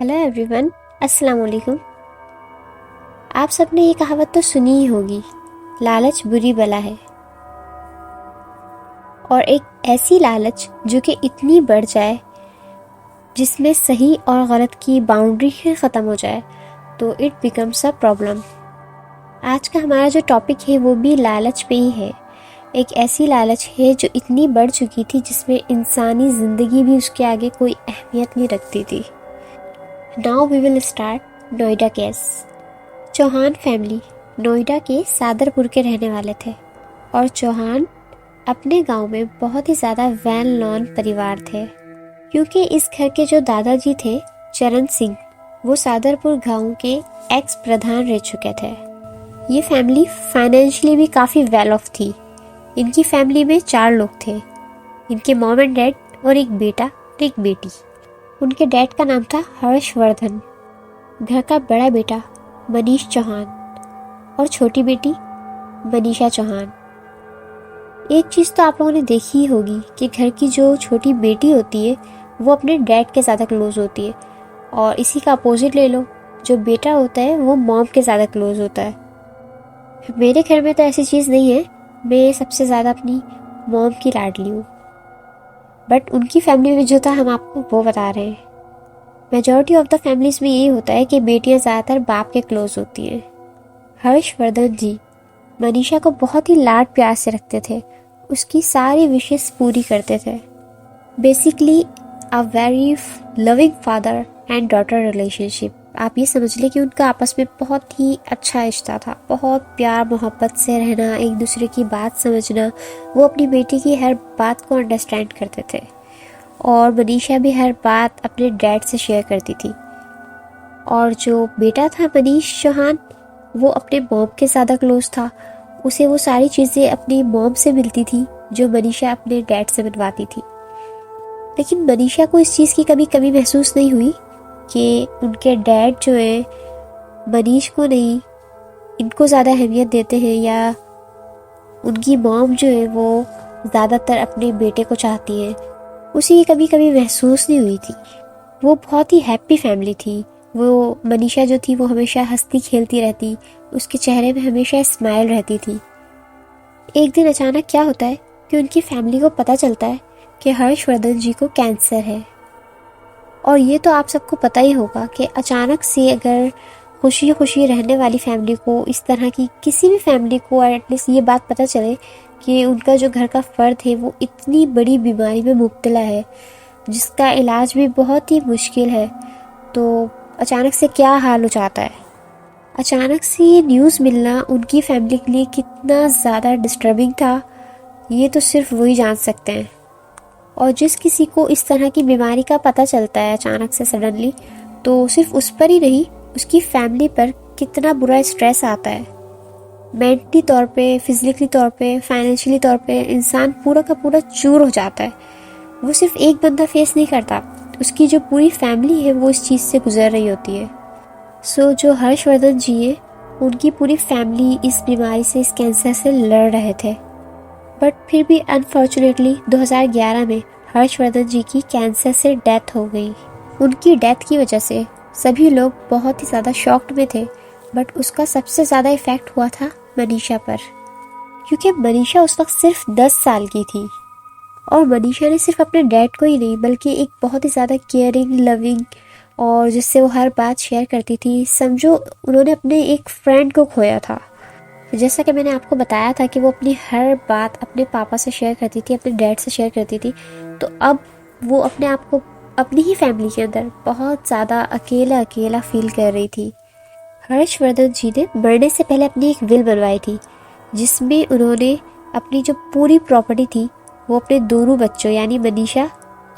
Hello everyone, अस्सलाम वालेकुम। आप सबने ये कहावत तो सुनी ही होगी, लालच बुरी बला है। और एक ऐसी लालच जो कि इतनी बढ़ जाए, जिसमें सही और गलत की बाउंड्री ही ख़त्म हो जाए, तो इट बिकम्स अ प्रॉब्लम। आज का हमारा जो टॉपिक है वो भी लालच पे ही है। एक ऐसी लालच है जो इतनी बढ़ चुकी थी जिसमें इंसानी ज़िंदगी भी उसके आगे कोई अहमियत नहीं रखती थी। Now we will start Noida case. Chauhan family Noida के सादरपुर के रहने वाले थे और चौहान अपने गांव में बहुत ही ज़्यादा वेल नोन परिवार थे, क्योंकि इस घर के जो दादाजी थे चरण सिंह, वो सादरपुर गांव के एक्स प्रधान रह चुके थे। ये फैमिली फाइनेंशियली भी काफ़ी वेल ऑफ थी। इनकी फैमिली में 4 लोग थे, इनके मॉम एंड डैड और एक बेटा और एक बेटी। उनके डैड का नाम था हर्षवर्धन, घर का बड़ा बेटा मनीष चौहान और छोटी बेटी मनीषा चौहान। एक चीज़ तो आप लोगों ने देखी ही होगी कि घर की जो छोटी बेटी होती है वो अपने डैड के ज़्यादा क्लोज होती है, और इसी का अपोजिट ले लो, जो बेटा होता है वो मॉम के ज़्यादा क्लोज होता है। मेरे घर में तो ऐसी चीज़ नहीं है, मैं सबसे ज़्यादा अपनी मॉम की लाडली हूँ। बट उनकी फैमिली में जो था हम आपको वो बता रहे हैं। मेजॉरिटी ऑफ द फैमिलीज में यही होता है कि बेटियां ज़्यादातर बाप के क्लोज होती हैं। हर्षवर्धन जी मनीषा को बहुत ही लाड प्यार से रखते थे, उसकी सारी विशेष पूरी करते थे। Basically a very loving father and daughter relationship. आप ये समझ लें कि उनका आपस में बहुत ही अच्छा रिश्ता था, बहुत प्यार मोहब्बत से रहना, एक दूसरे की बात समझना। वो अपनी बेटी की हर बात को अंडरस्टैंड करते थे और मनीषा भी हर बात अपने डैड से शेयर करती थी। और जो बेटा था मनीष चौहान, वो अपने मॉम के ज़्यादा क्लोज था। उसे वो सारी चीज़ें अपनी मॉम से मिलती थी जो मनीषा अपने डैड से बनवाती थी। लेकिन मनीषा को इस चीज़ की कभी कभी महसूस नहीं हुई कि उनके डैड जो है मनीष को नहीं, इनको ज़्यादा अहमियत देते हैं, या उनकी मॉम जो है वो ज़्यादातर अपने बेटे को चाहती है। उसे कभी कभी महसूस नहीं हुई थी। वो बहुत ही हैप्पी फैमिली थी। वो मनीषा जो थी वो हमेशा हंसती खेलती रहती, उसके चेहरे में हमेशा स्माइल रहती थी। एक दिन अचानक क्या होता है कि उनकी फैमिली को पता चलता है कि हर्षवर्धन जी को कैंसर है। और ये तो आप सबको पता ही होगा कि अचानक से अगर खुशी खुशी रहने वाली फैमिली को, इस तरह की किसी भी फैमिली को एटलीस्ट ये बात पता चले कि उनका जो घर का फर्द है वो इतनी बड़ी बीमारी में मुब्तला है जिसका इलाज भी बहुत ही मुश्किल है, तो अचानक से क्या हाल हो जाता है। अचानक से ये न्यूज़ मिलना उनकी फैमिली के लिए कितना ज़्यादा डिस्टर्बिंग था, ये तो सिर्फ वही जान सकते हैं। और जिस किसी को इस तरह की बीमारी का पता चलता है अचानक से सडनली, तो सिर्फ उस पर ही नहीं, उसकी फैमिली पर कितना बुरा स्ट्रेस आता है। मेंटली तौर पे, फिजिकली तौर पे, फाइनेंशियली तौर पे इंसान पूरा का पूरा चूर हो जाता है। वो सिर्फ एक बंदा फेस नहीं करता, उसकी जो पूरी फैमिली है वो इस चीज़ से गुजर रही होती है। सो जो हर्षवर्धन जी है, उनकी पूरी फैमिली इस बीमारी से, इस कैंसर से लड़ रहे थे। बट फिर भी अनफॉर्चुनेटली 2011 में हर्षवर्धन जी की कैंसर से डेथ हो गई। उनकी डेथ की वजह से सभी लोग बहुत ही ज़्यादा शॉक्ड में थे, बट उसका सबसे ज़्यादा इफ़ेक्ट हुआ था मनीषा पर, क्योंकि मनीषा उस वक्त सिर्फ 10 साल की थी। और मनीषा ने सिर्फ अपने डैड को ही नहीं, बल्कि एक बहुत ही ज़्यादा केयरिंग, लविंग, और जिससे वो हर बात शेयर करती थी। समझो उन्होंने अपने एक फ्रेंड को खोया था। जैसा कि मैंने आपको बताया था कि वो अपनी हर बात अपने पापा से शेयर करती थी, अपने डैड से शेयर करती थी, तो अब वो अपने आप को अपनी ही फैमिली के अंदर बहुत ज़्यादा अकेला अकेला फील कर रही थी। हर्षवर्धन जी ने मरने से पहले अपनी एक विल बनवाई थी, जिसमें उन्होंने अपनी जो पूरी प्रॉपर्टी थी वो अपने दोनों बच्चों यानी मनीषा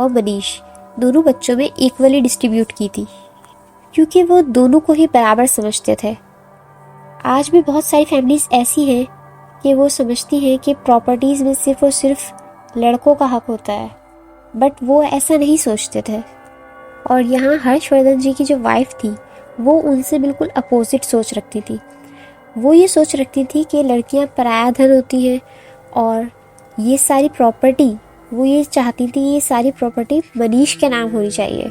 और मनीष, दोनों बच्चों में इक्वली डिस्ट्रीब्यूट की थी, क्योंकि वो दोनों को ही बराबर समझते थे। आज भी बहुत सारी फैमिलीज ऐसी हैं कि वो समझती हैं कि प्रॉपर्टीज़ में सिर्फ और सिर्फ लड़कों का हक होता है, बट वो ऐसा नहीं सोचते थे। और यहाँ हर्षवर्धन जी की जो वाइफ थी वो उनसे बिल्कुल अपोजिट सोच रखती थी। वो ये सोच रखती थी कि लड़कियाँ पराया धन होती हैं, और ये सारी प्रॉपर्टी, वो ये चाहती थी ये सारी प्रॉपर्टी मनीष के नाम होनी चाहिए।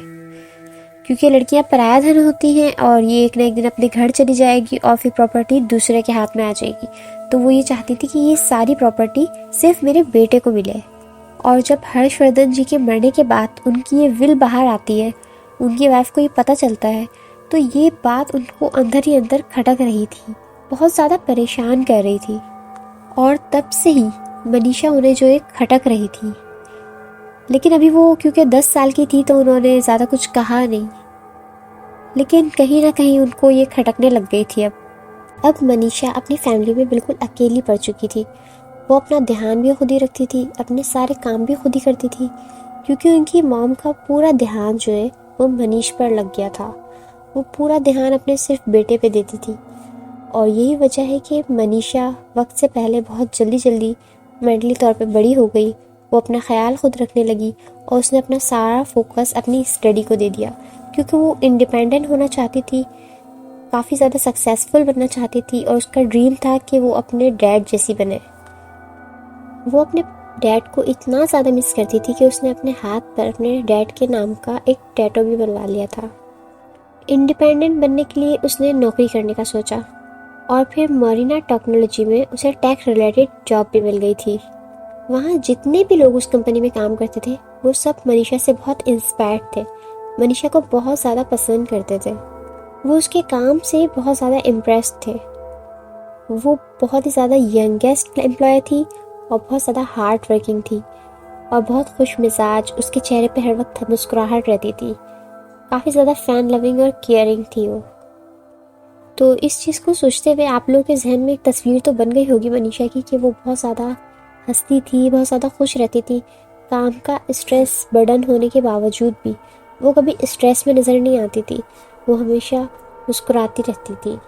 क्योंकि लड़कियां पराया धन होती हैं और ये एक ना एक दिन अपने घर चली जाएगी और फिर प्रॉपर्टी दूसरे के हाथ में आ जाएगी। तो वो ये चाहती थी कि ये सारी प्रॉपर्टी सिर्फ मेरे बेटे को मिले। और जब हर्षवर्धन जी के मरने के बाद उनकी ये विल बाहर आती है, उनकी वाइफ को ये पता चलता है, तो ये बात उनको अंदर ही अंदर खटक रही थी, बहुत ज़्यादा परेशान कर रही थी। और तब से ही मनीषा उन्हें जो एक खटक रही थी। लेकिन अभी वो क्योंकि 10 साल की थी तो उन्होंने ज़्यादा कुछ कहा नहीं, लेकिन कहीं ना कहीं उनको ये खटकने लग गई थी। अब मनीषा अपनी फैमिली में बिल्कुल अकेली पड़ चुकी थी। वो अपना ध्यान भी खुद ही रखती थी, अपने सारे काम भी खुद ही करती थी, क्योंकि उनकी मॉम का पूरा ध्यान जो है वो मनीष पर लग गया था। वो पूरा ध्यान अपने सिर्फ बेटे पे देती थी। और यही वजह है कि मनीषा वक्त से पहले बहुत जल्दी मेंटली तौर पे बड़ी हो गई। वो अपना ख्याल खुद रखने लगी और उसने अपना सारा फोकस अपनी स्टडी को दे दिया, क्योंकि वो इंडिपेंडेंट होना चाहती थी, काफ़ी ज़्यादा सक्सेसफुल बनना चाहती थी और उसका ड्रीम था कि वो अपने डैड जैसी बने। वो अपने डैड को इतना ज़्यादा मिस करती थी कि उसने अपने हाथ पर अपने डैड के नाम का एक टैटू भी बनवा लिया था। इंडिपेंडेंट बनने के लिए उसने नौकरी करने का सोचा और फिर मरीना टेक्नोलॉजी में उसे टेक रिलेटेड जॉब भी मिल गई थी। वहाँ जितने भी लोग उस कंपनी में काम करते थे वो सब मनीषा से बहुत इंस्पायर्ड थे, मनीषा को बहुत ज़्यादा पसंद करते थे। वो उसके काम से बहुत ज़्यादा इम्प्रेस्ड थे। वो बहुत ही ज़्यादा यंगेस्ट एम्प्लॉय थी और बहुत ज़्यादा हार्ड वर्किंग थी और बहुत खुश मिजाज। उसके चेहरे पे हर वक्त मुस्कुराहट रहती थी। काफ़ी ज़्यादा फैन लविंग और केयरिंग थी वो। तो इस चीज़ को सोचते हुए आप लोगों के जहन में एक तस्वीर तो बन गई होगी मनीषा की कि वो बहुत ज़्यादा हंसती थी, बहुत ज़्यादा खुश रहती थी। काम का स्ट्रेस बर्डन होने के बावजूद भी वो कभी स्ट्रेस में नज़र नहीं आती थी। वो हमेशा मुस्कुराती रहती थी।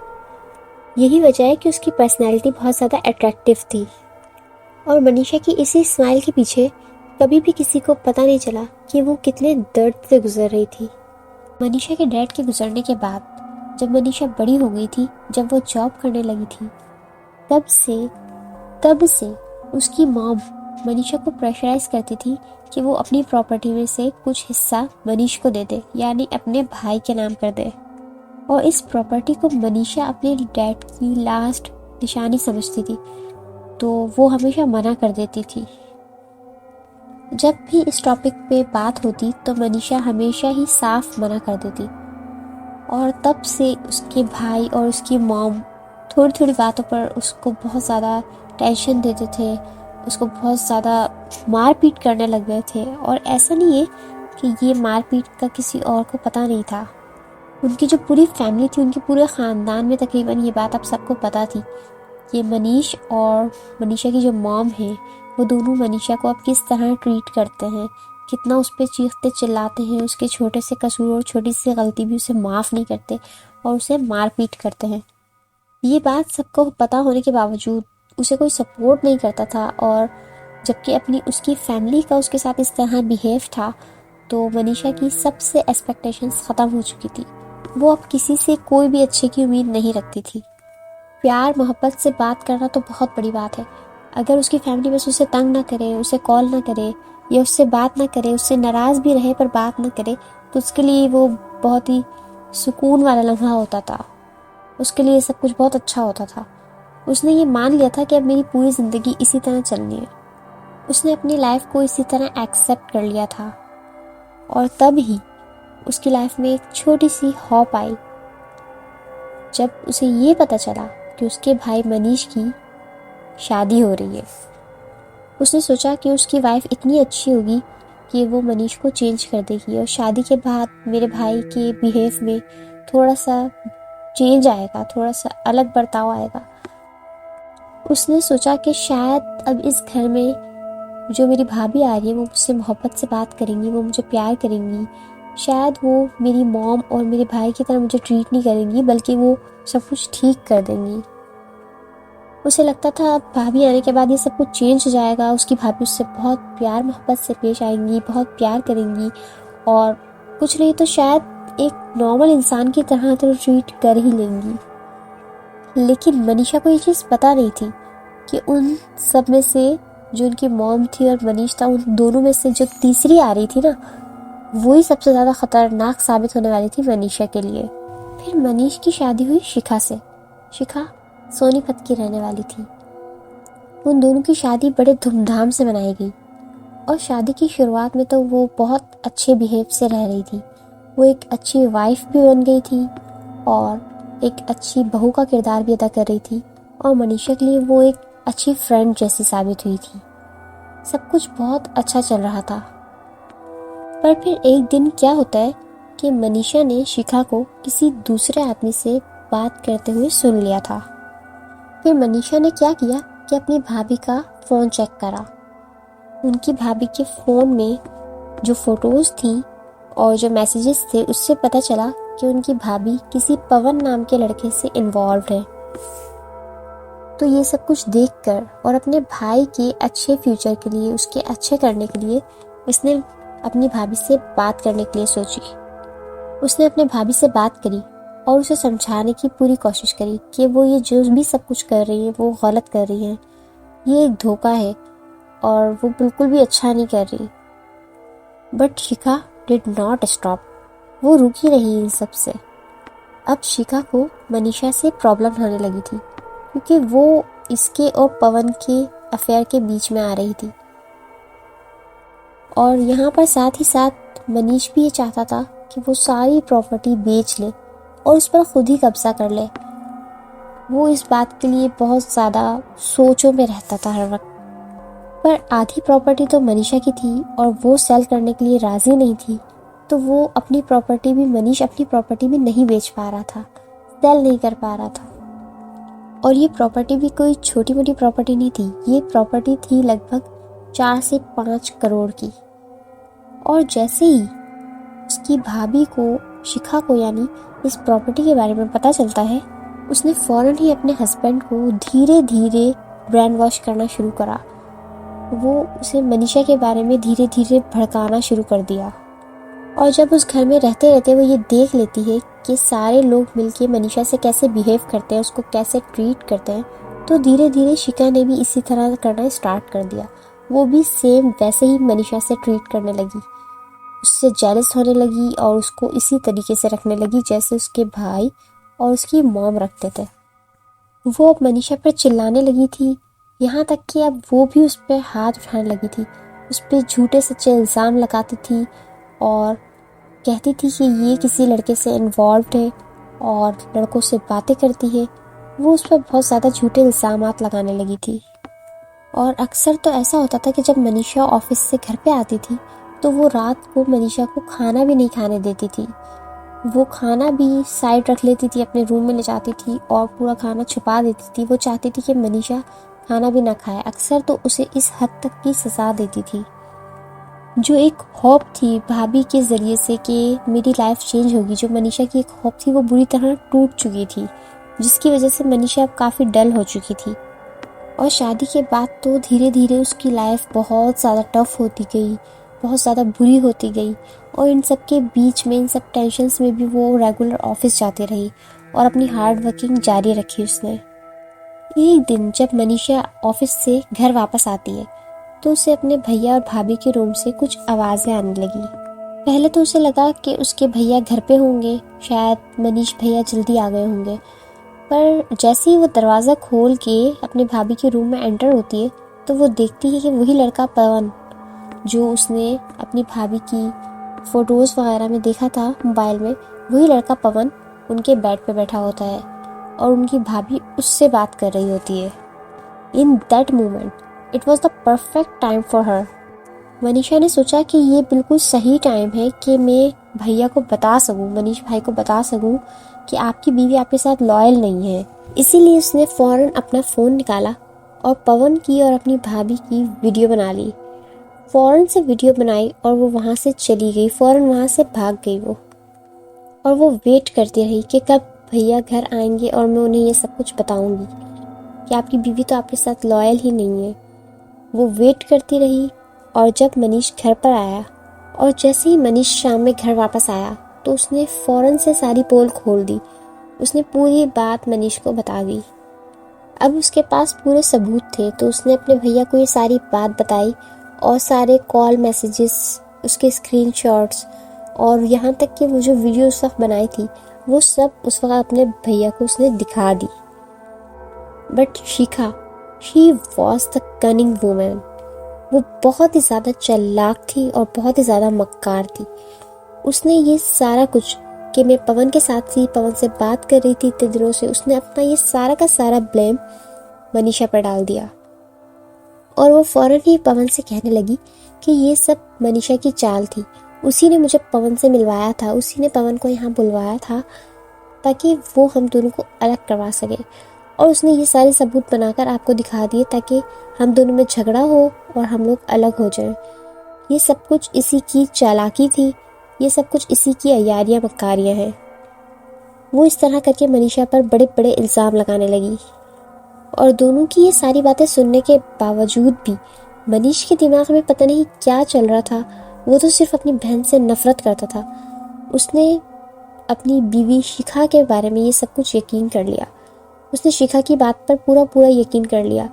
यही वजह है कि उसकी पर्सनैलिटी बहुत ज़्यादा अट्रैक्टिव थी। और मनीषा की इसी स्माइल के पीछे कभी भी किसी को पता नहीं चला कि वो कितने दर्द से गुजर रही थी। मनीषा के डैड के गुजरने के बाद जब मनीषा बड़ी हो गई थी, जब वो जॉब करने लगी थी, तब से उसकी मॉम मनीषा को प्रेशराइज करती थी कि वो अपनी प्रॉपर्टी में से कुछ हिस्सा मनीष को दे दे, यानी अपने भाई के नाम कर दे। और इस प्रॉपर्टी को मनीषा अपने डैड की लास्ट निशानी समझती थी, तो वो हमेशा मना कर देती थी। जब भी इस टॉपिक पे बात होती तो मनीषा हमेशा ही साफ मना कर देती। और तब से उसके भाई और उसकी मॉम थोड़ी थोड़ी बातों पर उसको बहुत ज़्यादा टेंशन देते थे, उसको बहुत ज़्यादा मारपीट करने लग गए थे। और ऐसा नहीं है कि ये मारपीट का किसी और को पता नहीं था। उनकी जो पूरी फैमिली थी, उनके पूरे ख़ानदान में तकरीबन ये बात अब सबको पता थी कि मनीष और मनीषा की जो मॉम है वो दोनों मनीषा को अब किस तरह ट्रीट करते हैं, कितना उस पर चीखते चिल्लाते हैं, उसके छोटे से कसूर और छोटी सी गलती भी उसे माफ़ नहीं करते और उसे मारपीट करते हैं। ये बात सबको पता होने के बावजूद उसे कोई सपोर्ट नहीं करता था। और जबकि उसकी फैमिली का उसके साथ इस तरह बिहेव था, तो मनीषा की सबसे एक्सपेक्टेशंस ख़त्म हो चुकी थी। वो अब किसी से कोई भी अच्छे की उम्मीद नहीं रखती थी। प्यार मोहब्बत से बात करना तो बहुत बड़ी बात है। अगर उसकी फैमिली बस उसे तंग ना करे, उसे कॉल ना करे या उससे बात ना करे, उससे नाराज़ भी रहे पर बात ना करे, तो उसके लिए वो बहुत ही सुकून वाला लम्हा होता था। उसके लिए सब कुछ बहुत अच्छा होता था। उसने ये मान लिया था कि अब मेरी पूरी ज़िंदगी इसी तरह चलनी है। उसने अपनी लाइफ को इसी तरह एक्सेप्ट कर लिया था। और तब ही उसकी लाइफ में एक छोटी सी हॉप आई जब उसे ये पता चला कि उसके भाई मनीष की शादी हो रही है। उसने सोचा कि उसकी वाइफ इतनी अच्छी होगी कि वो मनीष को चेंज कर देगी और शादी के बाद मेरे भाई के बिहेव में थोड़ा सा चेंज आएगा, थोड़ा सा अलग बर्ताव आएगा। उसने सोचा कि शायद अब इस घर में जो मेरी भाभी आ रही है वो मुझसे मोहब्बत से बात करेंगी, वो मुझे प्यार करेंगी। शायद वो मेरी मॉम और मेरे भाई की तरह मुझे ट्रीट नहीं करेंगी, बल्कि वो सब कुछ ठीक कर देंगी। उसे लगता था अब भाभी आने के बाद ये सब कुछ चेंज हो जाएगा। उसकी भाभी उससे बहुत प्यार मोहब्बत से पेश आएंगी, बहुत प्यार करेंगी और कुछ नहीं तो शायद एक नॉर्मल इंसान की तरह तो ट्रीट कर ही लेंगी। लेकिन मनीषा को ये चीज़ पता नहीं थी कि उन सब में से जो उनकी मॉम थी और मनीष था, उन दोनों में से जो तीसरी आ रही थी ना, वही सबसे ज़्यादा खतरनाक साबित होने वाली थी मनीषा के लिए। फिर मनीष की शादी हुई शिखा से। शिखा सोनीपत की रहने वाली थी। उन दोनों की शादी बड़े धूमधाम से मनाई गई और शादी की शुरुआत में तो वो बहुत अच्छे बिहेव से रह रही थी। वो एक अच्छी वाइफ भी बन गई थी और एक अच्छी बहू का किरदार भी अदा कर रही थी और मनीषा के लिए वो एक अच्छी फ्रेंड जैसी साबित हुई थी। सब कुछ बहुत अच्छा चल रहा था। पर फिर एक दिन क्या होता है कि मनीषा ने शिखा को किसी दूसरे आदमी से बात करते हुए सुन लिया था। फिर मनीषा ने क्या किया कि अपनी भाभी का फ़ोन चेक करा। उनकी भाभी के फ़ोन में जो फ़ोटोज़ थी और जो मैसेजेस थे उससे पता चला कि उनकी भाभी किसी पवन नाम के लड़के से इन्वॉल्व है। तो ये सब कुछ देखकर और अपने भाई के अच्छे फ्यूचर के लिए, उसके अच्छे करने के लिए उसने अपनी भाभी से बात करने के लिए सोची। उसने अपने भाभी से बात करी और उसे समझाने की पूरी कोशिश करी कि वो ये जो भी सब कुछ कर रही है वो गलत कर रही है, ये एक धोखा है और वो बिल्कुल भी अच्छा नहीं कर रही। But Shikha did not stop. वो रुकी रही इन सब से। अब शिखा को मनीषा से प्रॉब्लम होने लगी थी क्योंकि वो इसके और पवन के अफेयर के बीच में आ रही थी। और यहाँ पर साथ ही साथ मनीष भी ये चाहता था कि वो सारी प्रॉपर्टी बेच ले और उस पर खुद ही कब्जा कर ले। वो इस बात के लिए बहुत ज़्यादा सोचों में रहता था हर वक्त। पर आधी प्रॉपर्टी तो मनीषा की थी और वो सेल करने के लिए राज़ी नहीं थी, तो वो अपनी प्रॉपर्टी भी, मनीष अपनी प्रॉपर्टी भी नहीं बेच पा रहा था, सेल नहीं कर पा रहा था। और ये प्रॉपर्टी भी कोई छोटी मोटी प्रॉपर्टी नहीं थी। ये प्रॉपर्टी थी लगभग 4 से 5 करोड़ की। और जैसे ही उसकी भाभी को, शिखा को यानी, इस प्रॉपर्टी के बारे में पता चलता है, उसने फ़ौरन ही अपने हस्बैंड को धीरे धीरे ब्रेन वॉश करना शुरू करा। वो उसे मनीषा के बारे में धीरे धीरे भड़काना शुरू कर दिया। और जब उस घर में रहते रहते वो ये देख लेती है कि सारे लोग मिलके मनीषा से कैसे बिहेव करते हैं, उसको कैसे ट्रीट करते हैं, तो धीरे धीरे शिखा ने भी इसी तरह करना स्टार्ट कर दिया। वो भी सेम वैसे ही मनीषा से ट्रीट करने लगी, उससे जेलस होने लगी और उसको इसी तरीके से रखने लगी जैसे उसके भाई और उसकी मॉम रखते थे। वो अब मनीषा पर चिल्लाने लगी थी, यहाँ तक कि अब वो भी उस पर हाथ उठाने लगी थी। उस पर झूठे सच्चे इल्ज़ाम लगाती थी और कहती थी कि ये किसी लड़के से इन्वॉल्व है और लड़कों से बातें करती है। वो उस पर बहुत ज़्यादा झूठे इल्ज़ामात लगाने लगी थी। और अक्सर तो ऐसा होता था कि जब मनीषा ऑफिस से घर पे आती थी तो वो रात को मनीषा को खाना भी नहीं खाने देती थी। वो खाना भी साइड रख लेती थी, अपने रूम में ले जाती थी और पूरा खाना छुपा देती थी। वो चाहती थी कि मनीषा खाना भी ना खाए। अक्सर तो उसे इस हद तक की सज़ा देती थी। जो एक होप थी भाभी के ज़रिए से कि मेरी लाइफ चेंज होगी, जो मनीषा की एक होप थी, वो बुरी तरह टूट चुकी थी, जिसकी वजह से मनीषा अब काफ़ी डल हो चुकी थी। और शादी के बाद तो धीरे धीरे उसकी लाइफ बहुत ज़्यादा टफ होती गई, बहुत ज़्यादा बुरी होती गई। और इन सब के बीच में, इन सब टेंशन्स में भी वो रेगुलर ऑफिस जाती रही और अपनी हार्ड वर्किंग जारी रखी उसने। एक दिन जब मनीषा ऑफिस से घर वापस आती है तो उसे अपने भैया और भाभी के रूम से कुछ आवाज़ें आने लगी। पहले तो उसे लगा कि उसके भैया घर पे होंगे, शायद मनीष भैया जल्दी आ गए होंगे। पर जैसे ही वो दरवाज़ा खोल के अपने भाभी के रूम में एंटर होती है तो वो देखती है कि वही लड़का पवन, जो उसने अपनी भाभी की फ़ोटोज़ वगैरह में देखा था मोबाइल में, वही लड़का पवन उनके बेड पे बैठा होता है और उनकी भाभी उससे बात कर रही होती है। In that moment it was the perfect time for her. Manisha ने सोचा कि ये बिल्कुल सही टाइम है कि मैं भैया को बता सकूं, मनीष भाई को बता सकूं कि आपकी बीवी आपके साथ लॉयल नहीं है। इसीलिए उसने फ़ौरन अपना फ़ोन निकाला और पवन की और अपनी भाभी की वीडियो बना ली। फ़ौरन से वीडियो बनाई और वो वहाँ से चली गई, फ़ौरन वहाँ से भाग गई वो। और वो वेट करती रही कि कब भैया घर आएंगे और मैं उन्हें ये सब कुछ बताऊंगी कि आपकी बीवी तो आपके साथ लॉयल ही नहीं है। वो वेट करती रही और जब मनीष घर पर आया और जैसे ही मनीष शाम में घर वापस आया तो उसने फ़ौरन से सारी पोल खोल दी। उसने पूरी बात मनीष को बता दी। अब उसके पास पूरे सबूत थे तो उसने अपने भैया को ये सारी बात बताई और सारे कॉल मैसेजेस उसके स्क्रीनशॉट्स और यहाँ तक कि वो जो वीडियो उस वक्त बनाई थी वो सब उस वक्त अपने भैया को उसने दिखा दी। But Shikha, she was the cunning woman. वो बहुत ही ज़्यादा चालाक थी और बहुत ही ज़्यादा मक्कार थी। उसने ये सारा कुछ कि मैं पवन के साथ थी, पवन से बात कर रही थी इतने दिनों से, उसने अपना ये सारा का सारा ब्लेम मनीषा पर डाल दिया। और वो फौरन ही पवन से कहने लगी कि ये सब मनीषा की चाल थी, उसी ने मुझे पवन से मिलवाया था, उसी ने पवन को यहाँ बुलवाया था ताकि वो हम दोनों को अलग करवा सके। और उसने ये सारे सबूत बनाकर आपको दिखा दिए ताकि हम दोनों में झगड़ा हो और हम लोग अलग हो जाएं। ये सब कुछ इसी की चालाकी थी, ये सब कुछ इसी की अय्यारियाँ मक्कारियाँ हैं। वो इस तरह करके मनीषा पर बड़े बड़े इल्ज़ाम लगाने लगी। और दोनों की ये सारी बातें सुनने के बावजूद भी मनीष के दिमाग में पता नहीं क्या चल रहा था। वो तो सिर्फ अपनी बहन से नफरत करता था। उसने अपनी बीवी शिखा के बारे में ये सब कुछ यकीन कर लिया। उसने शिखा की बात पर पूरा पूरा यकीन कर लिया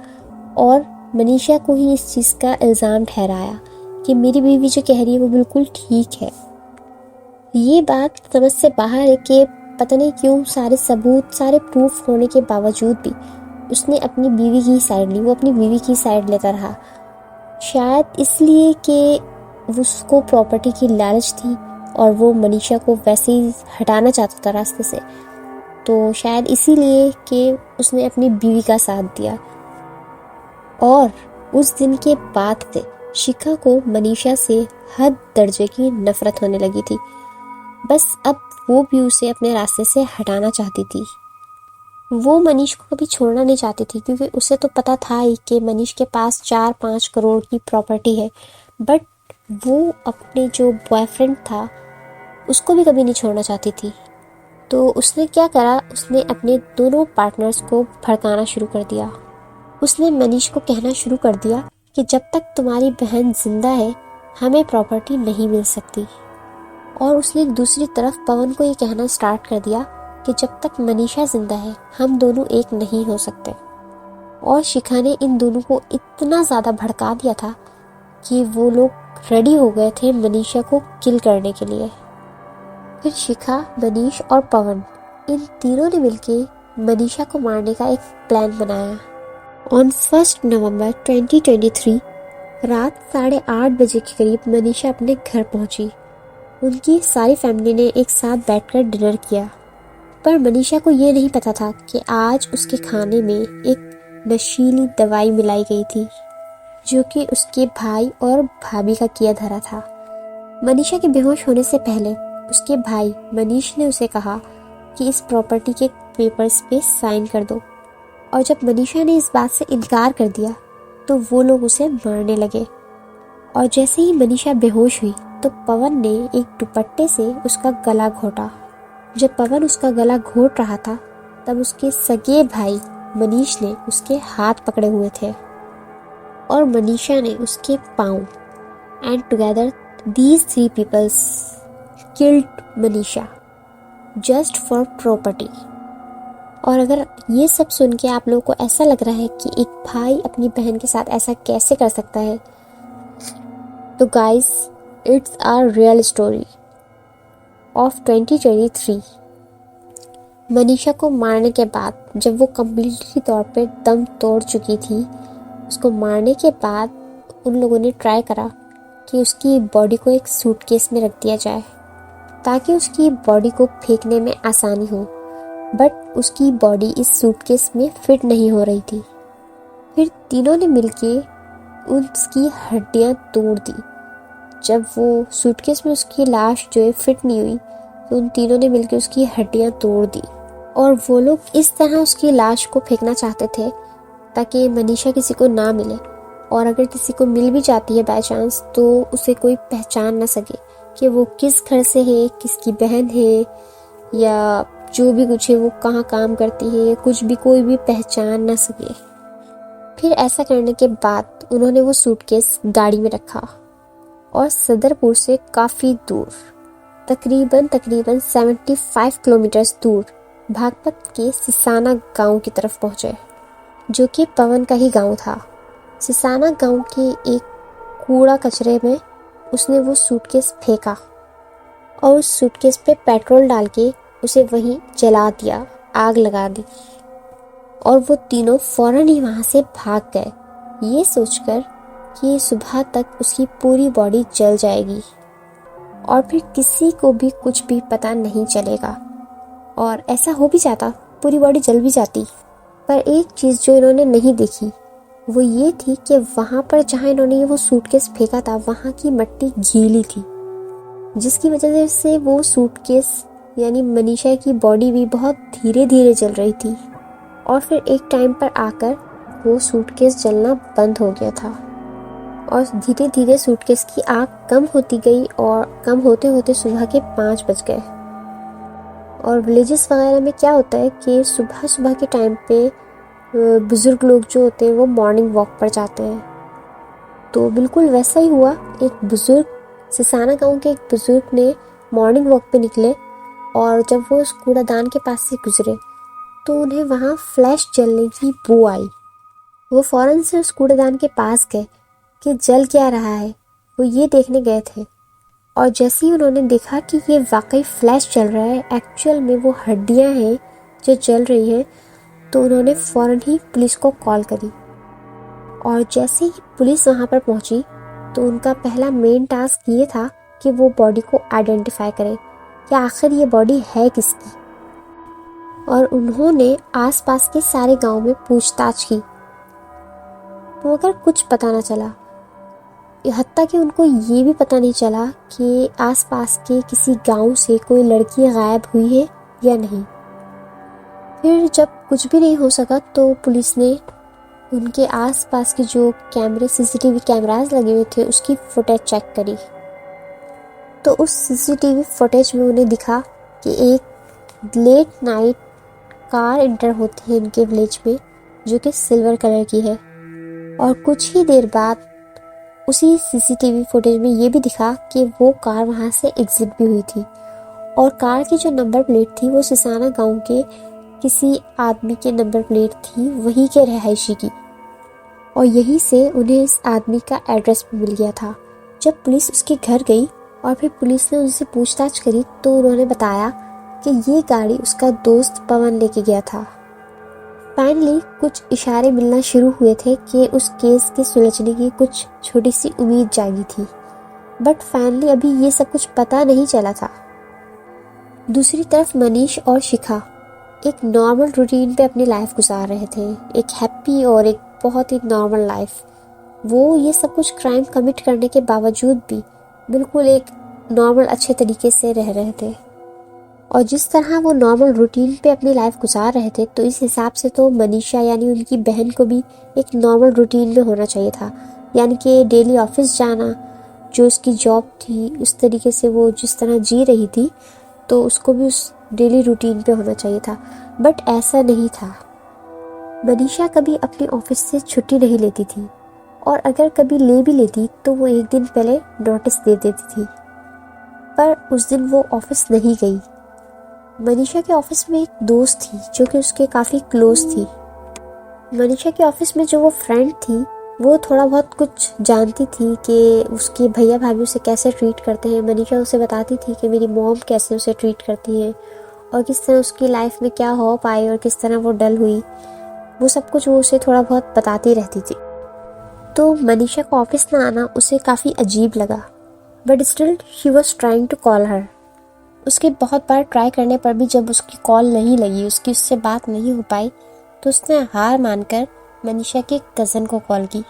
और मनीषा को ही इस चीज़ का इल्ज़ाम ठहराया कि मेरी बीवी जो कह रही है वो बिल्कुल ठीक है। ये बात समझ से बाहर है कि पता नहीं क्यों सारे सबूत, सारे प्रूफ होने के बावजूद भी उसने अपनी बीवी की साइड ली। वो अपनी बीवी की साइड लेता रहा, शायद इसलिए कि उसको प्रॉपर्टी की लालच थी और वो मनीषा को वैसे ही हटाना चाहता था रास्ते से। तो शायद इसीलिए कि उसने अपनी बीवी का साथ दिया। और उस दिन के बाद से शिखा को मनीषा से हद दर्जे की नफरत होने लगी थी। बस अब वो भी उसे अपने रास्ते से हटाना चाहती थी। वो मनीष को कभी छोड़ना नहीं चाहती थी क्योंकि उसे तो पता था ही कि मनीष के पास 4-5 करोड़ की प्रॉपर्टी है। बट वो अपने जो बॉयफ्रेंड था उसको भी कभी नहीं छोड़ना चाहती थी। तो उसने क्या करा, उसने अपने दोनों पार्टनर्स को भड़काना शुरू कर दिया। उसने मनीष को कहना शुरू कर दिया कि जब तक तुम्हारी बहन जिंदा है हमें प्रॉपर्टी नहीं मिल सकती। और उसने दूसरी तरफ पवन को ये कहना स्टार्ट कर दिया कि जब तक मनीषा जिंदा है हम दोनों एक नहीं हो सकते। और शिखा ने इन दोनों को इतना ज़्यादा भड़का दिया था कि वो लोग रेडी हो गए थे मनीषा को किल करने के लिए। फिर शिखा, मनीष और पवन इन तीनों ने मिलके मनीषा को मारने का एक प्लान बनाया। ऑन 1 नवंबर 2023 रात 8:30 बजे के करीब मनीषा अपने घर पहुंची। उनकी सारी फैमिली ने एक साथ बैठकर डिनर किया। पर मनीषा को ये नहीं पता था कि आज उसके खाने में एक नशीली दवाई मिलाई गई थी जो कि उसके भाई और भाभी का किया धरा था। मनीषा के बेहोश होने से पहले उसके भाई मनीष ने उसे कहा कि इस प्रॉपर्टी के पेपर्स पे साइन कर दो। और जब मनीषा ने इस बात से इनकार कर दिया तो वो लोग उसे मारने लगे। और जैसे ही मनीषा बेहोश हुई तो पवन ने एक दुपट्टे से उसका गला घोटा। जब पवन उसका गला घोट रहा था तब उसके सगे भाई मनीष ने उसके हाथ पकड़े हुए थे और मनीषा ने उसके पाँव। And together these 3 peoples killed Manisha just for property. और अगर ये सब सुन के आप लोगों को ऐसा लग रहा है कि एक भाई अपनी बहन के साथ ऐसा कैसे कर सकता है, तो guys it's are real story of 2023। Manisha को मारने के बाद जब वो कम्प्लीटली तौर पे दम तोड़ चुकी थी, उसको मारने के बाद उन लोगों ने ट्राई करा कि उसकी बॉडी को एक सूटकेस में रख दिया जाए ताकि उसकी बॉडी को फेंकने में आसानी हो। बट उसकी बॉडी इस सूटकेस में फिट नहीं हो रही थी। फिर तीनों ने मिलके उसकी हड्डियां तोड़ दी। जब वो सूटकेस में उसकी लाश जो है फिट नहीं हुई तो उन तीनों ने मिलके उसकी हड्डियां तोड़ दी। और वो लोग इस तरह उसकी लाश को फेंकना चाहते थे ताकि मनीषा किसी को ना मिले, और अगर किसी को मिल भी जाती है बाय चांस तो उसे कोई पहचान ना सके कि वो किस घर से है, किसकी बहन है, या जो भी कुछ है वो कहाँ काम करती है, कुछ भी कोई भी पहचान ना सके। फिर ऐसा करने के बाद उन्होंने वो सूटकेस गाड़ी में रखा और सदरपुर से काफ़ी दूर, तकरीबन 75 किलोमीटर दूर भागपत के सिसाना गांव की तरफ पहुंचे, जो कि पवन का ही गांव था। सिसाना गांव के एक कूड़ा कचरे में उसने वो सूटकेस फेंका और उस सूटकेस पे पेट्रोल डाल के उसे वहीं जला दिया, आग लगा दी। और वो तीनों फौरन ही वहाँ से भाग गए, ये सोचकर कि सुबह तक उसकी पूरी बॉडी जल जाएगी और फिर किसी को भी कुछ भी पता नहीं चलेगा। और ऐसा हो भी जाता, पूरी बॉडी जल भी जाती। पर एक चीज़ जो इन्होंने नहीं देखी वो ये थी कि वहाँ पर जहाँ इन्होंने वो सूटकेस फेंका था वहाँ की मिट्टी गीली थी, जिसकी वजह से वो सूटकेस यानी मनीषा की बॉडी भी बहुत धीरे धीरे जल रही थी। और फिर एक टाइम पर आकर वो सूटकेस जलना बंद हो गया था और धीरे धीरे सूटकेस की आग कम होती गई और कम होते होते सुबह के 5 बज गए। और विलेजेस वगैरह में क्या होता है कि सुबह सुबह के टाइम पे बुज़ुर्ग लोग जो होते हैं वो मॉर्निंग वॉक पर जाते हैं। तो बिल्कुल वैसा ही हुआ। एक बुज़ुर्ग, सिसाना गांव के एक बुज़ुर्ग ने मॉर्निंग वॉक पे निकले और जब वो उस कूड़ादान के पास से गुजरे तो उन्हें वहाँ फ्लैश जलने की बू आई। वो फ़ौरन से उस कूड़ादान के पास गए कि जल क्या रहा है, वो ये देखने गए थे। और जैसे ही उन्होंने देखा कि ये वाकई फ्लैश जल रहा है, एक्चुअल में वो हड्डियाँ हैं जो जल रही हैं, तो उन्होंने फ़ौरन ही पुलिस को कॉल करी। और जैसे ही पुलिस वहाँ पर पहुँची तो उनका पहला मेन टास्क ये था कि वो बॉडी को आइडेंटिफाई करें कि आखिर ये बॉडी है किसकी। और उन्होंने आसपास के सारे गांव में पूछताछ की मगर कुछ पता न चला। हत्ता कि उनको ये भी पता नहीं चला कि आसपास के किसी गांव से कोई लड़की गायब हुई है या नहीं। फिर जब कुछ भी नहीं हो सका तो पुलिस ने उनके आसपास के जो कैमरे, सीसीटीवी कैमरास लगे हुए थे, उसकी फुटेज चेक करी। तो उस सीसीटीवी फुटेज में उन्हें दिखा कि एक लेट नाइट कार एंटर होती है इनके विलेज में, जो कि सिल्वर कलर की है। और कुछ ही देर बाद उसी सीसीटीवी फुटेज में ये भी दिखा कि वो कार वहाँ से एग्जिट भी हुई थी और कार की जो नंबर प्लेट थी वो सिसाना गांव के किसी आदमी के नंबर प्लेट थी, वहीं के रहायशी की। और यहीं से उन्हें इस आदमी का एड्रेस भी मिल गया था। जब पुलिस उसके घर गई और फिर पुलिस ने उनसे पूछताछ करी तो उन्होंने बताया कि ये गाड़ी उसका दोस्त पवन लेके गया था। फाइनली कुछ इशारे मिलना शुरू हुए थे कि उस केस के सुलझने की कुछ छोटी सी उम्मीद जागी थी, बट फाइनली अभी ये सब कुछ पता नहीं चला था। दूसरी तरफ मनीष और शिखा एक नॉर्मल रूटीन पे अपनी लाइफ गुजार रहे थे, एक हैप्पी और एक बहुत ही नॉर्मल लाइफ। वो ये सब कुछ क्राइम कमिट करने के बावजूद भी बिल्कुल एक नॉर्मल अच्छे तरीके से रह रहे थे। और जिस तरह वो नॉर्मल रूटीन पे अपनी लाइफ गुजार रहे थे तो इस हिसाब से तो मनीषा यानी उनकी बहन को भी एक नॉर्मल रूटीन में होना चाहिए था, यानी कि डेली ऑफिस जाना, जो उसकी जॉब थी उस तरीके से वो जिस तरह जी रही थी तो उसको भी उस डेली रूटीन पे होना चाहिए था। बट ऐसा नहीं था। मनीषा कभी अपने ऑफिस से छुट्टी नहीं लेती थी और अगर कभी ले भी लेती तो वो एक दिन पहले नोटिस दे देती थी। पर उस दिन वो ऑफिस नहीं गई। मनीषा के ऑफिस में एक दोस्त थी जो कि उसके काफ़ी क्लोज थी। मनीषा के ऑफिस में जो वो फ्रेंड थी वो थोड़ा बहुत कुछ जानती थी कि उसके भैया भाभी उसे कैसे ट्रीट करते हैं। मनीषा उसे बताती थी कि मेरी मॉम कैसे उसे ट्रीट करती है और किस तरह उसकी लाइफ में क्या हो पाई और किस तरह वो डल हुई, वो सब कुछ वो उसे थोड़ा बहुत बताती रहती थी। तो मनीषा को ऑफिस ना आना उसे काफ़ी अजीब लगा, but still she was trying to call her. उसके बहुत बार ट्राई करने पर भी जब उसकी कॉल नहीं लगी, उसकी उससे बात नहीं हो पाई, तो उसने हार मानकर मनीषा के कज़न को कॉल की।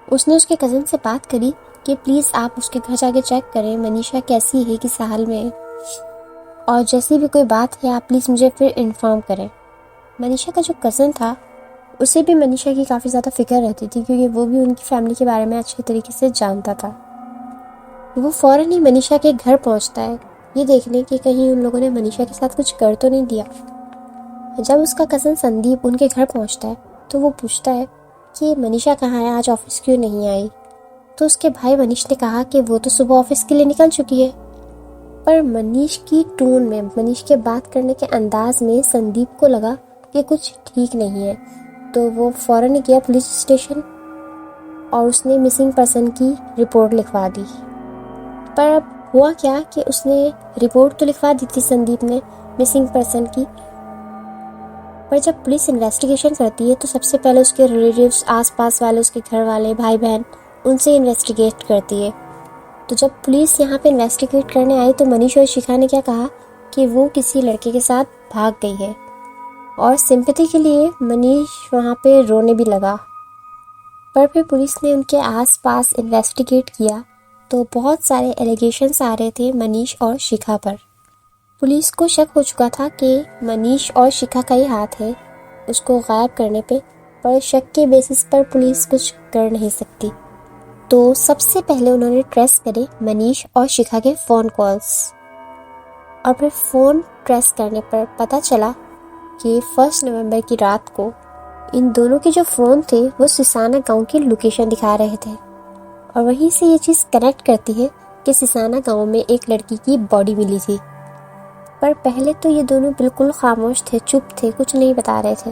उसने उसके कज़न से बात करी कि प्लीज़ आप उसके घर जाके चेक करें मनीषा कैसी है, किस हाल में है, और जैसी भी कोई बात है आप प्लीज़ मुझे फिर इन्फॉर्म करें। मनीषा का जो कज़न था उसे भी मनीषा की काफ़ी ज़्यादा फिक्र रहती थी क्योंकि वो भी उनकी फैमिली के बारे में अच्छे तरीके से जानता था। वो फ़ौरन ही मनीषा के घर पहुंचता है ये देखने कि कहीं उन लोगों ने मनीषा के साथ कुछ कर तो नहीं दिया। जब उसका कज़न संदीप उनके घर पहुंचता है तो वो पूछता है कि मनीषा कहाँ है, आज ऑफिस क्यों नहीं आई। तो उसके भाई मनीष ने कहा कि वो तो सुबह ऑफिस के लिए निकल चुकी है। पर मनीष की टोन में, मनीष के बात करने के अंदाज में संदीप को लगा कि कुछ ठीक नहीं है। तो वो फ़ौरन गया पुलिस स्टेशन और उसने मिसिंग पर्सन की रिपोर्ट लिखवा दी। पर अब हुआ क्या कि उसने रिपोर्ट तो लिखवा दी थी संदीप ने मिसिंग पर्सन की, पर जब पुलिस इन्वेस्टिगेशन करती है तो सबसे पहले उसके रिलेटिव्स, आसपास वाले, उसके घर वाले, भाई बहन, उनसे इन्वेस्टिगेट करती है। तो जब पुलिस यहाँ पे इन्वेस्टिगेट करने आई तो मनीष और शिखा ने क्या कहा कि वो किसी लड़के के साथ भाग गई है, और सिंपैथी के लिए मनीष वहाँ पे रोने भी लगा। पर फिर पुलिस ने उनके आसपास इन्वेस्टिगेट किया तो बहुत सारे एलिगेशंस आ रहे थे मनीष और शिखा पर। पुलिस को शक हो चुका था कि मनीष और शिखा का ही हाथ है उसको गायब करने पे, पर शक के बेसिस पर पुलिस कुछ कर नहीं सकती। तो सबसे पहले उन्होंने ट्रेस करे मनीष और शिखा के फ़ोन कॉल्स, और फिर फ़ोन ट्रेस करने पर पता चला कि 1 नवंबर की रात को इन दोनों के जो फ़ोन थे वो सिसाना गांव की लोकेशन दिखा रहे थे, और वहीं से ये चीज़ कनेक्ट करती है कि सिसाना गांव में एक लड़की की बॉडी मिली थी। पर पहले तो ये दोनों बिल्कुल खामोश थे, चुप थे, कुछ नहीं बता रहे थे,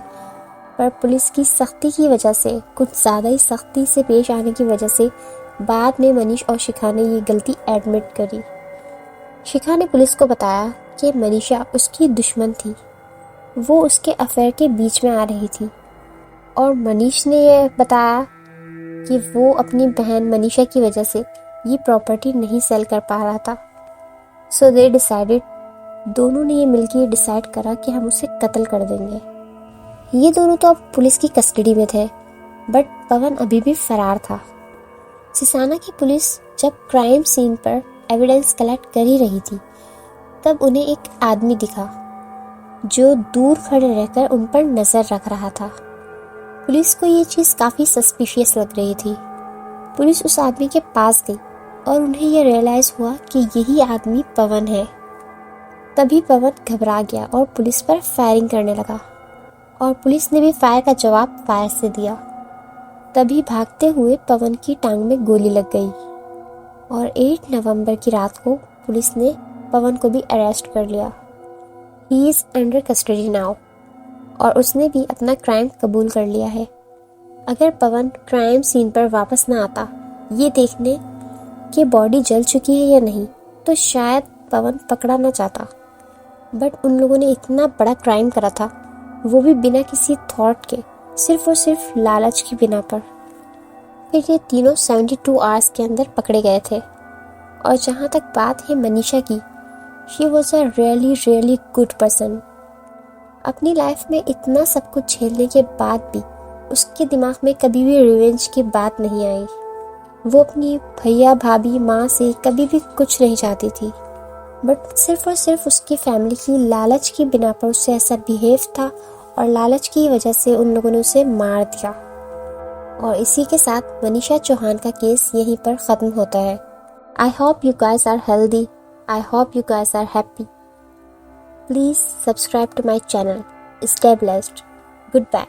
पर पुलिस की सख्ती की वजह से, कुछ ज़्यादा ही सख्ती से पेश आने की वजह से बाद में मनीष और शिखा ने ये गलती एडमिट करी। शिखा ने पुलिस को बताया कि मनीषा उसकी दुश्मन थी, वो उसके अफेयर के बीच में आ रही थी, और मनीष ने यह बताया कि वो अपनी बहन मनीषा की वजह से ये प्रॉपर्टी नहीं सेल कर पा रहा था। सो दे डिसाइडेड, दोनों ने ये मिलकर डिसाइड करा कि हम उसे कत्ल कर देंगे। ये दोनों तो अब पुलिस की कस्टडी में थे, बट पवन अभी भी फरार था। सिसाना की पुलिस जब क्राइम सीन पर एविडेंस कलेक्ट कर ही रही थी तब उन्हें एक आदमी दिखा जो दूर खड़े रहकर उन पर नजर रख रहा था। पुलिस को ये चीज़ काफ़ी सस्पिशियस लग रही थी। पुलिस उस आदमी के पास गई और उन्हें यह रियलाइज़ हुआ कि यही आदमी पवन है। तभी पवन घबरा गया और पुलिस पर फायरिंग करने लगा, और पुलिस ने भी फायर का जवाब फायर से दिया। तभी भागते हुए पवन की टांग में गोली लग गई, और 8 नवंबर की रात को पुलिस ने पवन को भी अरेस्ट कर लिया। He is under custody now, और उसने भी अपना क्राइम कबूल कर लिया है। अगर पवन क्राइम सीन पर वापस ना आता ये देखने कि बॉडी जल चुकी है या नहीं, तो शायद पवन पकड़ा ना जाता, बट उन लोगों ने इतना बड़ा क्राइम करा था, वो भी बिना किसी थॉट के, सिर्फ और सिर्फ लालच की बिना पर। फिर ये तीनों 72 आवर्स के अंदर पकड़े गए थे। और जहाँ तक बात है मनीषा की, she was a really good person. अपनी लाइफ में इतना सब कुछ झेलने के बाद भी उसके दिमाग में कभी भी रिवेंज की बात नहीं आई। वो अपनी भैया, भाभी, माँ से कभी भी कुछ नहीं चाहती थी, बट सिर्फ और सिर्फ उसकी फैमिली की लालच की बिना पर उससे ऐसा बिहेव था, और लालच की वजह से उन लोगों ने उसे मार दिया। और इसी के साथ मनीषा चौहान का केस यहीं पर ख़त्म होता है। I hope you guys are healthy, I hope you guys are happy. Please subscribe to my channel. Stay blessed. Good bye.